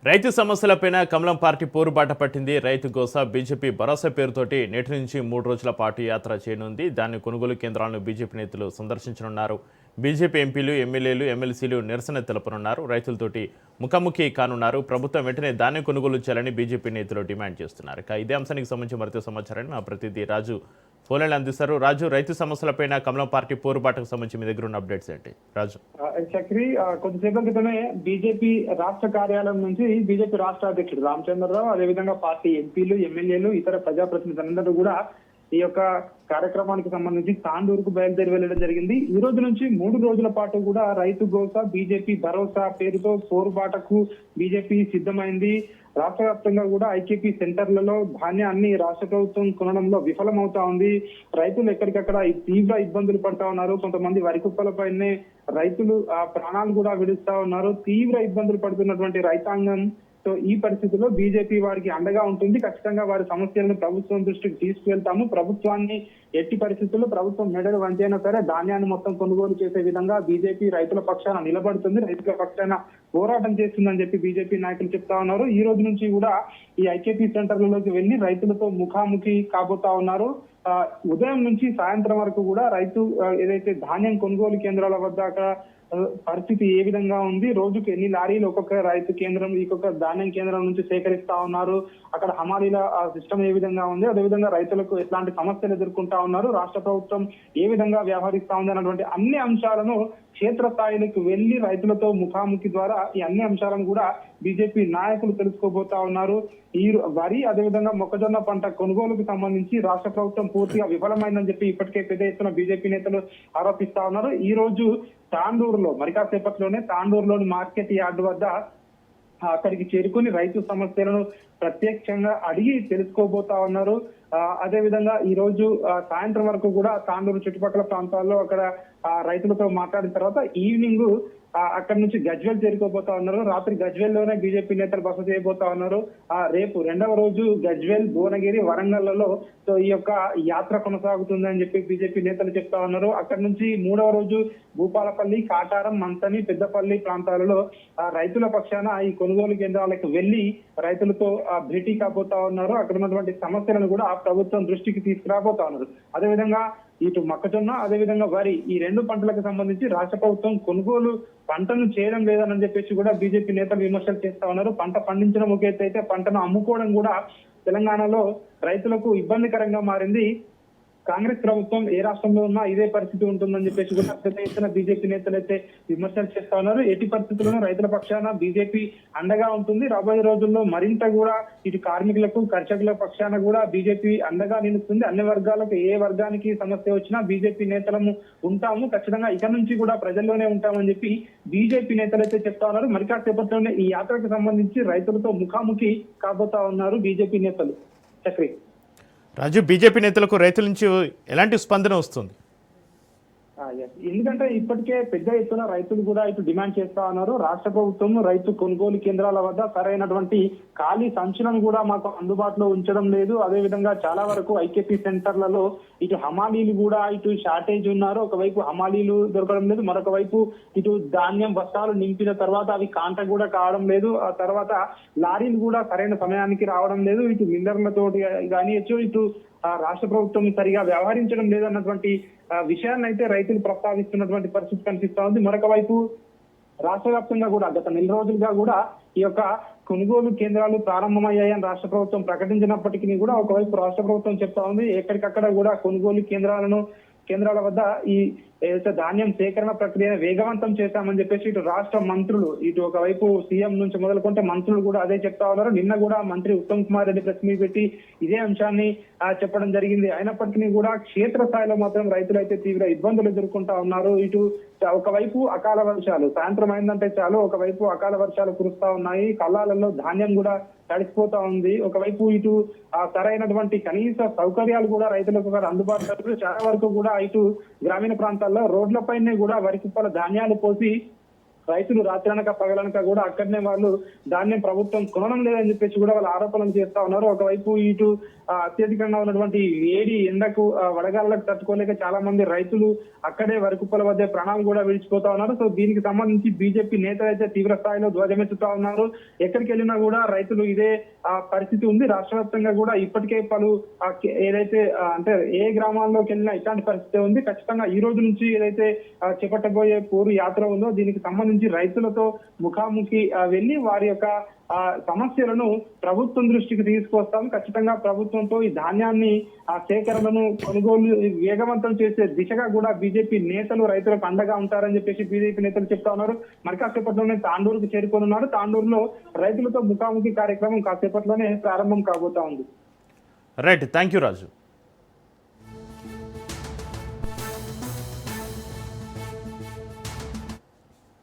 రైతు సమస్యలపైన కమలం పార్టీ పోరుబాట పట్టింది. రైతు గోస బీజేపీ భరోసా పేరుతోటి నేటి నుంచి 3 రోజుల పాటు యాత్ర చేయనుంది. దాని కొనుగోలు కేంద్రాలను బీజేపీ నేతలు సందర్శించనున్నారు. బీజేపీ ఎంపీలు, ఎమ్మెల్యేలు, ఎమ్మెల్సీలు నిరసన తెలపనున్నారు. రైతులతోటి ముఖాముఖి కానున్నారు. ప్రభుత్వం వెంటనే ధాన్యం కొనుగోలు చేయాలని బీజేపీ నేతలు డిమాండ్ చేస్తున్నారు. ఇదే అంశానికి సంబంధించి మరింత సమాచారాన్ని మా ప్రతినిధి రాజు ఫోన్లైన్ అందిస్తారు. రాజు, రైతు సమస్యలపైన కమలం పార్టీ పోరుబాటకు సంబంధించి మీ దగ్గర ఉన్న అప్డేట్స్ ఏంటి? రాజు, చక్రి, కొద్దిసేపటి క్రితమే బీజేపీ రాష్ట్ర కార్యాలయం నుంచి బీజేపీ రాష్ట్ర అధ్యక్షుడు రామచంద్రరావు, అదేవిధంగా పార్టీ ఎంపీలు, ఎమ్మెల్యేలు, ఇతర ప్రజాప్రతినిధులందరూ కూడా ఈ యొక్క కార్యక్రమానికి సంబంధించి తాండూరుకు బయలుదేరి వెళ్లడం జరిగింది. ఈ రోజు నుంచి 3 రోజుల పాటు కూడా రైతు గోస బీజేపీ భరోసా పేరుతో పోరుబాటకు బీజేపీ సిద్ధమైంది. రాష్ట్ర వ్యాప్తంగా కూడా ఐకేపీ సెంటర్లలో ధాన్యాన్ని రాష్ట్ర ప్రభుత్వం కొనడంలో విఫలమవుతా ఉంది. రైతులు ఎక్కడికక్కడ తీవ్ర ఇబ్బందులు పడతా ఉన్నారు. కొంతమంది వరి కుప్పలపైనే రైతులు ప్రాణాలు కూడా విడుస్తా ఉన్నారు. తీవ్ర ఇబ్బందులు పడుతున్నటువంటి రైతాంగం సో ఈ పరిస్థితుల్లో బీజేపీ వారికి అండగా ఉంటుంది. ఖచ్చితంగా వారి సమస్యలను ప్రభుత్వం దృష్టికి తీసుకువెళ్తాము. ప్రభుత్వాన్ని ఎట్టి పరిస్థితుల్లో ప్రభుత్వం మెడలు వంచైనా సరే ధాన్యాన్ని మొత్తం కొనుగోలు చేసే విధంగా బీజేపీ రైతుల పక్షాన నిలబడుతుంది, రైతుల పక్షాన పోరాటం చేస్తుందని చెప్పి బీజేపీ నాయకులు చెప్తా ఉన్నారు. ఈ రోజు నుంచి కూడా ఈ ఐకేపీ సెంటర్లలోకి వెళ్లి రైతులతో ముఖాముఖి కాబోతా ఉన్నారు. ఉదయం నుంచి సాయంత్రం వరకు కూడా రైతు ఏదైతే ధాన్యం కొనుగోలు కేంద్రాల వద్ద అక్కడ పరిస్థితి ఏ విధంగా ఉంది, రోజుకు ఎన్ని లారీలు ఒక్కొక్క రైతు కేంద్రం, ఒక్కొక్క ధాన్యం కేంద్రం నుంచి సేకరిస్తా ఉన్నారు, అక్కడ హమాలీల సిస్టమ్ ఏ విధంగా ఉంది, అదేవిధంగా రైతులకు ఎట్లాంటి సమస్యలు ఎదుర్కొంటా ఉన్నారు, రాష్ట్ర ప్రభుత్వం ఏ విధంగా వ్యవహరిస్తా ఉంది అన్నటువంటి అన్ని అంశాలను క్షేత్రస్థాయిలకు వెళ్లి రైతులతో ముఖాముఖి ద్వారా ఈ అన్ని అంశాలను కూడా బీజేపీ నాయకులు తెలుసుకోబోతా ఉన్నారు. ఈ వరి అదేవిధంగా మొక్కజొన్న పంట కొనుగోలుకు సంబంధించి రాష్ట్ర ప్రభుత్వం పూర్తిగా విఫలమైందని చెప్పి ఇప్పటికే పెద్ద ఎత్తున బీజేపీ నేతలు ఆరోపిస్తా ఉన్నారు. ఈ రోజు తాండూరులో మరికాసేపట్లోనే తాండూరులోని మార్కెట్ యార్డు వద్ద అక్కడికి చేరుకుని రైతు సమస్యలను ప్రత్యక్షంగా అడిగి తెలుసుకోబోతా ఉన్నారు. అదే విధంగా ఈ రోజు సాయంత్రం వరకు కూడా తాండూరు చుట్టుపక్కల ప్రాంతాల్లో అక్కడ రైతులతో మాట్లాడిన తర్వాత ఈవినింగ్ అక్కడి నుంచి గజ్వేల్ చేరుకోబోతా ఉన్నారు. రాత్రి గజ్వేల్ లోనే బీజేపీ నేతలు బస చేయబోతా ఉన్నారు. రేపు 2వ రోజు గజ్వేల్, భువనగిరి, వరంగల్లో సో ఈ యొక్క యాత్ర కొనసాగుతుందని చెప్పి బీజేపీ నేతలు చెప్తా ఉన్నారు. అక్కడి నుంచి 3వ రోజు భూపాలపల్లి, కాటారం, మంతని, పెద్దపల్లి ప్రాంతాలలో రైతుల పక్షాన ఈ కొనుగోలు కేంద్రాలకు వెళ్లి రైతులతో భేటీ కాబోతా ఉన్నారు. అక్కడ ఉన్నటువంటి సమస్యలను కూడా ప్రభుత్వం దృష్టికి తీసుకురాబోతా ఉన్నారు. అదేవిధంగా ఇటు మొక్కజొన్న, అదేవిధంగా వరి, ఈ 2 పంటలకు సంబంధించి రాష్ట్ర ప్రభుత్వం కొనుగోలు పంటను చేయడం లేదని చెప్పేసి కూడా బీజేపీ నేతలు విమర్శలు చేస్తా ఉన్నారు. పంట పండించడం ఒక ఎత్తు అయితే పంటను అమ్ముకోవడం కూడా తెలంగాణలో రైతులకు ఇబ్బందికరంగా మారింది. కాంగ్రెస్ ప్రభుత్వం ఏ రాష్ట్రంలో ఉన్నా ఇదే పరిస్థితి ఉంటుందని చెప్పేసి కూడా పెద్ద ఎత్తున బీజేపీ నేతలు అయితే విమర్శలు చేస్తా ఉన్నారు. ఎట్టి పరిస్థితుల్లోనూ రైతుల పక్షాన బీజేపీ అండగా ఉంటుంది. రాబోయే రోజుల్లో మరింత కూడా ఇటు కార్మికులకు, కర్షకుల పక్షాన కూడా బీజేపీ అండగా నిలుస్తుంది. అన్ని వర్గాలకు, ఏ వర్గానికి సమస్య వచ్చినా బీజేపీ నేతలము ఉంటాము, ఖచ్చితంగా ఇక నుంచి కూడా ప్రజల్లోనే ఉంటామని చెప్పి బీజేపీ నేతలు అయితే చెప్తా ఉన్నారు. మరి కాసేపట్లోనే ఈ యాత్రకు సంబంధించి రైతులతో ముఖాముఖి కాబోతా ఉన్నారు బీజేపీ నేతలు. చక్రి, రాజు, బీజేపీ నేతలకు రైతుల నుంచి ఎలాంటి స్పందన వస్తుంది? ఎందుకంటే ఇప్పటికే పెద్ద ఎత్తున రైతులు కూడా ఇటు డిమాండ్ చేస్తా ఉన్నారు. రాష్ట్ర ప్రభుత్వం రైతు కొనుగోలు కేంద్రాల వద్ద సరైనటువంటి ఖాళీ సంచులను కూడా మాకు అందుబాటులో ఉంచడం లేదు. అదేవిధంగా చాలా వరకు ఐకేపీ సెంటర్లలో ఇటు హమాలీలు కూడా ఇటు షార్టేజ్ ఉన్నారు. ఒకవైపు హమాలీలు దొరకడం లేదు, మరొక వైపు ఇటు ధాన్యం బస్తాలు నింపిన తర్వాత అవి కాంట కూడా కావడం లేదు. ఆ తర్వాత లారీలు కూడా సరైన సమయానికి రావడం లేదు. ఇటు మిల్లర్లతో కానీ ఇటు రాష్ట్ర ప్రభుత్వం సరిగా వ్యవహరించడం లేదన్నటువంటి విషయాన్ని అయితే రైతులు ప్రస్తావిస్తున్నటువంటి పరిస్థితి కనిపిస్తా ఉంది. మరొక వైపు రాష్ట్ర వ్యాప్తంగా కూడా గత 4 రోజులుగా కూడా ఈ యొక్క కొనుగోలు కేంద్రాలు ప్రారంభమయ్యాయని రాష్ట్ర ప్రభుత్వం ప్రకటించినప్పటికీ కూడా ఒకవైపు రాష్ట్ర ప్రభుత్వం చెప్తా ఉంది ఎక్కడికక్కడ కూడా కొనుగోలు కేంద్రాల వద్ద ఈ ధాన్యం సేకరణ ప్రక్రియను వేగవంతం చేశామని చెప్పేసి ఇటు రాష్ట్ర మంత్రులు, ఇటు ఒకవైపు సీఎం నుంచి మొదలుకుంటే మంత్రులు కూడా అదే చెప్తా ఉన్నారు. నిన్న కూడా మంత్రి ఉత్తమ్ కుమార్ రెడ్డి ప్రెస్ మీట్ పెట్టి ఇదే అంశాన్ని చెప్పడం జరిగింది. అయినప్పటికీ కూడా క్షేత్రస్థాయిలో మాత్రం రైతులు అయితే తీవ్ర ఇబ్బందులు ఎదుర్కొంటా ఉన్నారు. ఇటు ఒకవైపు అకాల వర్షాలు, సాయంత్రం అయిందంటే చాలు ఒకవైపు అకాల వర్షాలు కురుస్తా ఉన్నాయి, కళ్ళాలలో ధాన్యం కూడా తడిసిపోతా ఉంది. ఒకవైపు ఇటు సరైనటువంటి కనీస సౌకర్యాలు కూడా రైతులకు అందుబాటులో చాలా వరకు కూడా ఇటు గ్రామీణ ప్రాంతాల్లో ప్రాంతాల్లో రోడ్లపైనే కూడా వరి కుప్పల ధాన్యాలు పోసి రైతులు రాత్రనక పగలనక కూడా అక్కడనే వాళ్ళు ధాన్యం ప్రభుత్వం కొనడం లేదని చెప్పేసి కూడా వాళ్ళు ఆరోపణలు చేస్తా ఉన్నారు. ఒకవైపు ఇటు అత్యధికంగా ఉన్నటువంటి వేడి ఎండకు వడగాళ్ళకు తట్టుకోలేక చాలా మంది రైతులు అక్కడే వరి కుప్పల వద్ద ప్రాణాలు కూడా విడిచిపోతా ఉన్నారు. సో దీనికి సంబంధించి బీజేపీ నేతలు అయితే తీవ్ర స్థాయిలో ధ్వజమెత్తుతా ఉన్నారు. ఎక్కడికి వెళ్ళినా కూడా రైతులు ఇదే పరిస్థితి ఉంది. రాష్ట్ర వ్యాప్తంగా కూడా ఇప్పటికే పలు ఏదైతే అంటే ఏ గ్రామాల్లోకి వెళ్ళినా ఇట్లాంటి పరిస్థితి ఉంది. ఖచ్చితంగా ఈ రోజు నుంచి ఏదైతే చేపట్టబోయే పూరు యాత్ర ఉందో దీనికి సంబంధించి రైతులతో ముఖాముఖి వెళ్లి వారి యొక్క సమస్యలను ప్రభుత్వం దృష్టికి తీసుకొస్తాం. ఖచ్చితంగా ప్రభుత్వంతో ఈ ధాన్యాన్ని సేకరణను కొనుగోలు వేగవంతం చేసే దిశగా కూడా బీజేపీ నేతలు రైతులకు అండగా ఉంటారని చెప్పేసి బీజేపీ నేతలు చెప్తా ఉన్నారు. మరి కాసేపట్లోనే తాండూరుకు చేరుకోనున్నారు. తాండూరులో రైతులతో ముఖాముఖి కార్యక్రమం కాసేపట్లోనే ప్రారంభం కాబోతా ఉంది. Right, thank you Raju.